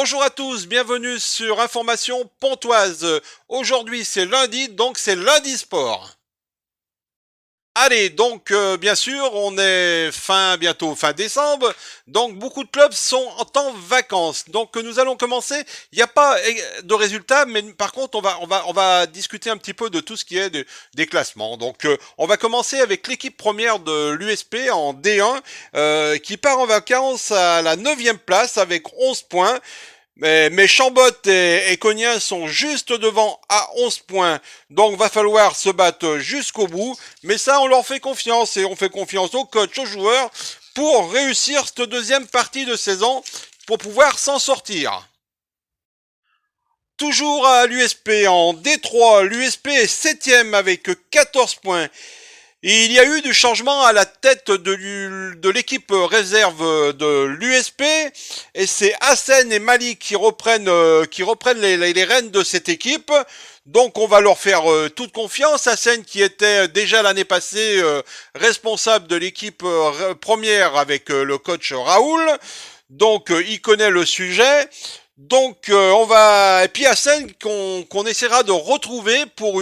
Bonjour à tous, bienvenue sur Information Pontoise. Aujourd'hui c'est lundi, donc c'est lundi sport. Allez, donc bien sûr, on est bientôt fin décembre, donc beaucoup de clubs sont en vacances. Donc nous allons commencer. Il n'y a pas de résultats, mais par contre on va discuter un petit peu de tout ce qui est des classements. Donc on va commencer avec l'équipe première de l'USP en D1 qui part en vacances à la 9e place avec 11 points. Mais Chambot et Cognin sont juste devant à 11 points. Donc va falloir se battre jusqu'au bout. Mais ça, on leur fait confiance. Et on fait confiance au coach, aux joueurs, pour réussir cette deuxième partie de saison, pour pouvoir s'en sortir. Toujours à l'USP en D3, l'USP est 7ème avec 14 points. Il y a eu du changement à la tête de l'équipe réserve de l'USP et c'est Hassen et Malik qui reprennent les rênes de cette équipe. Donc on va leur faire toute confiance. Hassen qui était déjà l'année passée responsable de l'équipe première avec le coach Raoul. Donc il connaît le sujet. Donc on va et puis Hassen qu'on essaiera de retrouver pour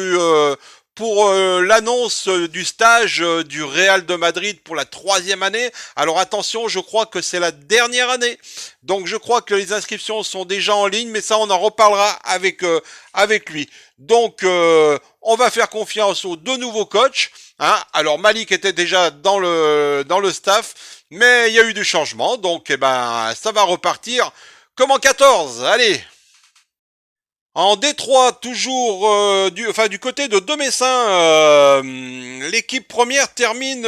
l'annonce du stage du Real de Madrid pour la 3e année. Alors attention, je crois que c'est la dernière année. Donc je crois que les inscriptions sont déjà en ligne, mais ça on en reparlera avec lui. Donc on va faire confiance aux deux nouveaux coachs. Hein. Alors Malik était déjà dans le staff, mais il y a eu du changement. Donc ça va repartir comme en 14. Allez. En Détroit, toujours du côté de Domessin, l'équipe première termine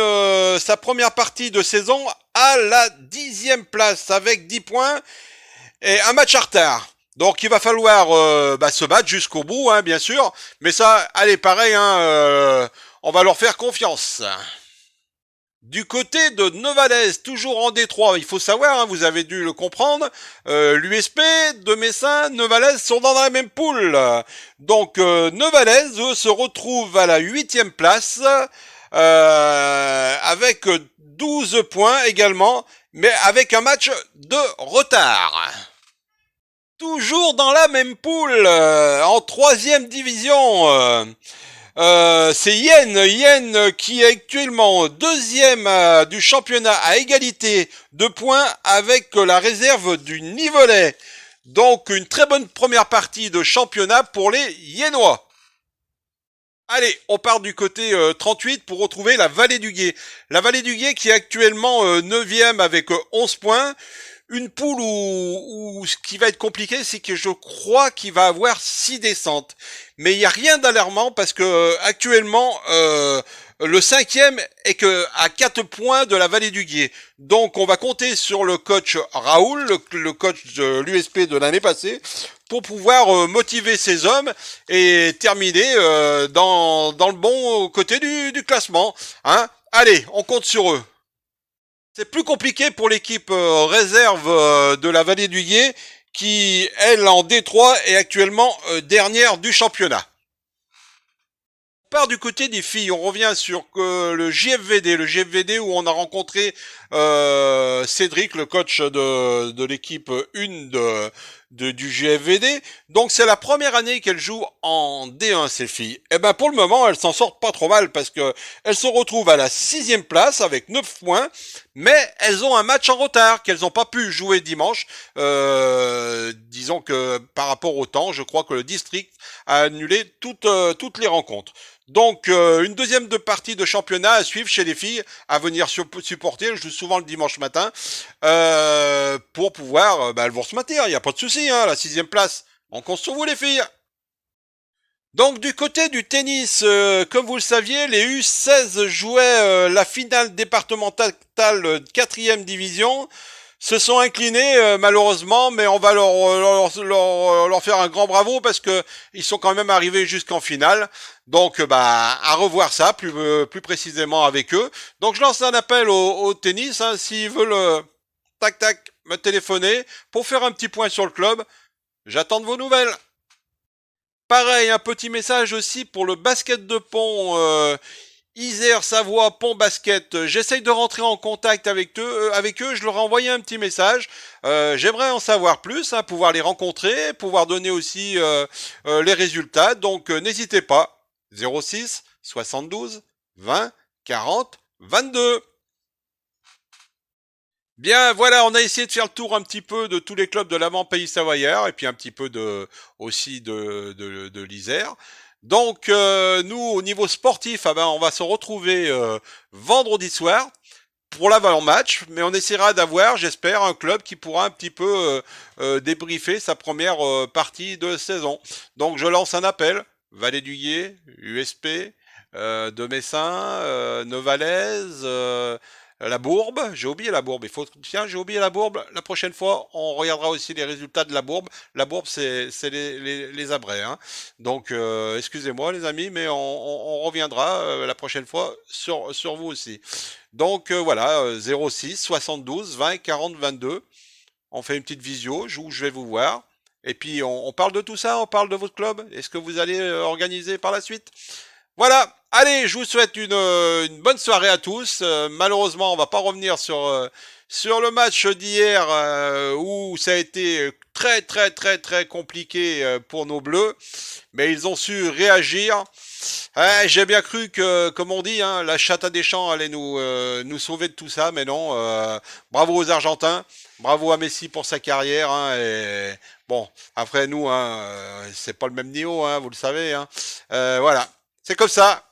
sa première partie de saison à la 10e place avec 10 points et un match en retard. Donc il va falloir se battre jusqu'au bout, hein, bien sûr. Mais ça, allez, pareil, hein, on va leur faire confiance. Du côté de Novalaise, toujours en Détroit, il faut savoir, hein, vous avez dû le comprendre, l'USP, de Messin, Novalaise sont dans la même poule. Donc Novalaise, eux, se retrouve à la 8e place, avec 12 points également, mais avec un match de retard. Toujours dans la même poule, en 3e division. C'est Yen qui est actuellement deuxième du championnat à égalité de points avec la réserve du Nivelet. Donc une très bonne première partie de championnat pour les Yénois. Allez, on part du côté 38 pour retrouver la Vallée du Gué. La Vallée du Gué qui est actuellement 9e avec 11 points. Une poule où ce qui va être compliqué, c'est que je crois qu'il va avoir 6 descentes. Mais il n'y a rien d'alarmant parce que actuellement, le 5e est à 4 points de la Vallée du Gué. Donc on va compter sur le coach Raoul, le coach de l'USP de l'année passée, pour pouvoir motiver ses hommes et terminer dans le bon côté du classement. Hein. Allez, on compte sur eux. C'est plus compliqué pour l'équipe réserve de la Vallée du Gué qui, elle, en D3 est actuellement dernière du championnat. On part du côté des filles, on revient sur le GFVD où on a rencontré Cédric, le coach de l'équipe 1 du GFVD. Donc c'est la première année qu'elle joue en D1 ces filles. Et ben pour le moment elles s'en sortent pas trop mal parce que elles se retrouvent à la 6e place avec 9 points, mais elles ont un match en retard qu'elles n'ont pas pu jouer dimanche. Disons que par rapport au temps, je crois que le district a annulé toutes les rencontres. Donc une deuxième partie de championnat à suivre chez les filles, à venir supporter. Elles jouent souvent le dimanche matin pour pouvoir, elles vont se maintenir, il n'y a pas de souci, hein, la 6e place. On compte sur vous les filles. Donc du côté du tennis, comme vous le saviez, les U16 jouaient la finale départementale 4e division. Se sont inclinés malheureusement, mais on va leur faire un grand bravo parce que ils sont quand même arrivés jusqu'en finale. Donc à revoir ça plus précisément avec eux. Donc je lance un appel au tennis, hein, s'ils veulent tac tac me téléphoner pour faire un petit point sur le club. J'attends de vos nouvelles. Pareil, un petit message aussi pour le basket de pont. Isère, Savoie, Pont Basket, j'essaye de rentrer en contact avec eux, je leur ai envoyé un petit message. J'aimerais en savoir plus, hein, pouvoir les rencontrer, pouvoir donner aussi les résultats. Donc n'hésitez pas. 06 72 20 40 22. Bien, voilà, on a essayé de faire le tour un petit peu de tous les clubs de l'Avant Pays Savoyard et puis un petit peu aussi de l'Isère. Donc, nous, au niveau sportif, ah ben, on va se retrouver vendredi soir pour l'avant-match, mais on essaiera d'avoir, j'espère, un club qui pourra un petit peu débriefer sa première partie de saison. Donc, je lance un appel. Vallée du Guiers, USP, de Messin, Novalaise, la Bourbe, j'ai oublié la Bourbe. Tiens, j'ai oublié la Bourbe. La prochaine fois, on regardera aussi les résultats de la Bourbe. La Bourbe, c'est les Abrais. Hein. Donc, excusez-moi les amis, mais on reviendra la prochaine fois sur vous aussi. Donc voilà, 06 72 20 40 22. On fait une petite visio où je vais vous voir. Et puis on parle de tout ça, on parle de votre club. Est-ce que vous allez organiser par la suite? Voilà, allez, je vous souhaite une bonne soirée à tous. Malheureusement, on va pas revenir sur le match d'hier où ça a été très très très très compliqué pour nos Bleus, mais ils ont su réagir. J'ai bien cru que, comme on dit, hein, la chatte à des champs allait nous sauver de tout ça, mais non. Bravo aux Argentins, bravo à Messi pour sa carrière. Hein, et bon, après nous, hein, c'est pas le même niveau, hein, vous le savez. Hein. Voilà. C'est comme ça.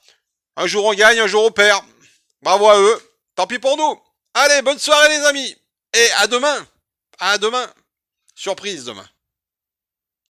Un jour on gagne, un jour on perd. Bravo à eux. Tant pis pour nous. Allez, bonne soirée les amis. Et à demain. À demain. Surprise demain.